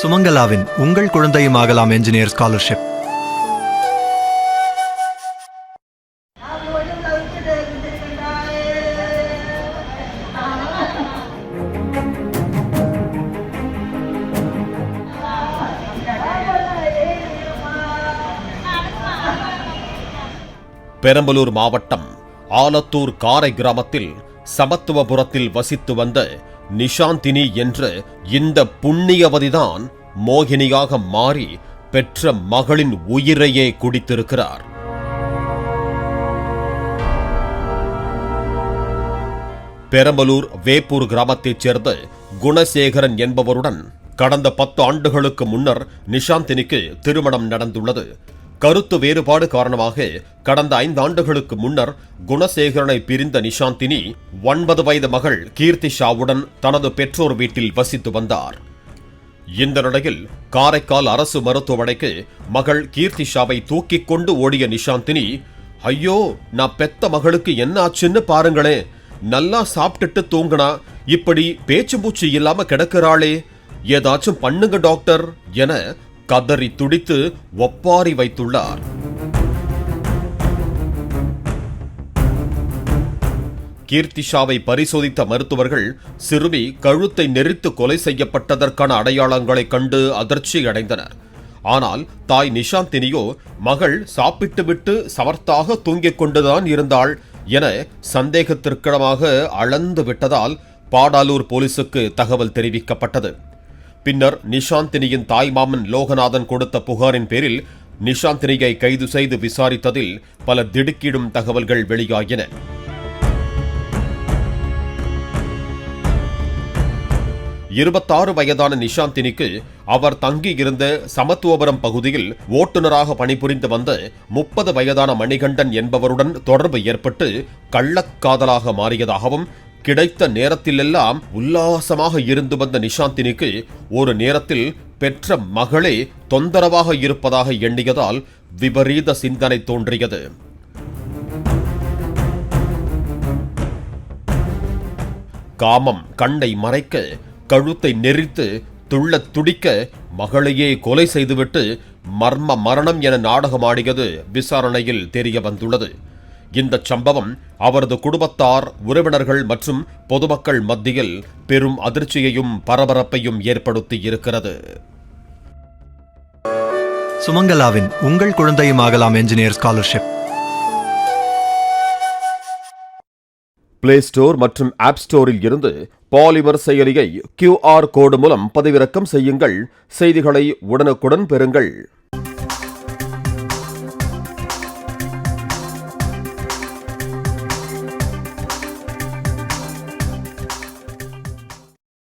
சுமங்கலாவின் உங்கள் குழந்தையும் ஆகலாம் என்ஜினியர் ஸ்காலர்ஷிப். பெரம்பலூர் மாவட்டம் ஆலத்தூர் காரை கிராமத்தில் சமத்துவபுரத்தில் வசித்து வந்த நிஷாந்தினி என்ற இந்த புண்ணியவதிதான் மோகினியாக மாறி பெற்ற மகளின் உயிரையே குடித்திருக்கிறார். பெரம்பலூர் வேப்பூர் கிராமத்தைச் சேர்ந்த குணசேகரன் என்பவருடன் கடந்த 10 ஆண்டுகளுக்கு முன்னர் நிஷாந்தினிக்கு திருமணம் நடந்துள்ளது. கருத்து வேறுபாடு காரணமாக கடந்த 5 ஆண்டுகளுக்கு முன்னர் குணசேகரனை பிரிந்த நிஷாந்தினி 9 வயது மகள் கீர்த்திஷாவுடன் தனது பெற்றோர் வீட்டில் வசித்து வந்தார். இந்த நிலையில் காரைக்கால் அரசு மருத்துவமனைக்கு மகள் கீர்த்திஷாவை தூக்கிக் கொண்டு ஓடிய நிஷாந்தினி, ஐயோ நான் பெத்த மகளுக்கு என்ன ஆச்சுன்னு பாருங்களே, நல்லா சாப்பிட்டுட்டு தூங்கினா இப்படி பேச்சு மூச்சு இல்லாம கிடக்கிறாளே, ஏதாச்சும் பண்ணுங்க டாக்டர் என கதறி துடித்து ஒப்பாரி வைத்துள்ளார். கீர்த்திஷாவை பரிசோதித்த மருத்துவர்கள் சிறுமி கழுத்தை நெரித்து கொலை செய்யப்பட்டதற்கான அடையாளங்களை கண்டு அதிர்ச்சி அடைந்தனர். ஆனால் தாய் நிஷாந்தினியோ மகள் சாப்பிட்டுவிட்டு சமர்த்தாக தூங்கிக் கொண்டுதான் இருந்தாள் என சந்தேகத்திற்கிடமாக அளந்து விட்டதால் பாடாலூர் போலீசுக்கு தகவல் தெரிவிக்கப்பட்டது. பின்னர் நிஷாந்தினியின் தாய்மாமன் லோகநாதன் கொடுத்த புகாரின் பேரில் நிஷாந்தினியை கைது செய்து விசாரித்ததில் பல திடுக்கிடும் தகவல்கள் வெளியாகின. இருபத்தாறு வயதான நிஷாந்தினிக்கு அவர் தங்கியிருந்த சமத்துவபுரம் பகுதியில் ஓட்டுநராக பணிபுரிந்து வந்த 30 வயதான மணிகண்டன் என்பவருடன் தொடர்பு ஏற்பட்டு கள்ளக்காதலாக மாறியதாகவும், கிடைத்த நேரத்திலெல்லாம் உல்லாசமாக இருந்து வந்த நிஷாந்தினிக்கு ஒரு நேரத்தில் பெற்ற மகளே தொந்தரவாக இருப்பதாக எண்ணியதால் விபரீத சிந்தனை தோன்றியது. காமம் கண்ணை மறைக்க, கழுத்தை நெரித்து துள்ளத் துடிக்க மகளையே கொலை செய்துவிட்டு மர்ம மரணம் என நாடகமாடியது விசாரணையில் தெரிய வந்துள்ளது. இந்த சம்பவம் அவரது குடும்பத்தார், உறவினர்கள் மற்றும் பொதுமக்கள் மத்தியில் பெரும் அதிர்ச்சியையும் பரபரப்பையும் ஏற்படுத்தி இருக்கிறது. சுமங்கலாவின் உங்கள் குழந்தையும் ஆகலாம் என்ஜினியர் ஸ்காலர்ஷிப். பிளே ஸ்டோர் மற்றும் ஆப் ஸ்டோரில் இருந்து பாலிமர் செயலியை QR கோடு மூலம் பதிவிறக்கம் செய்யுங்கள். செய்திகளை உடனுக்குடன் பெறுங்கள்.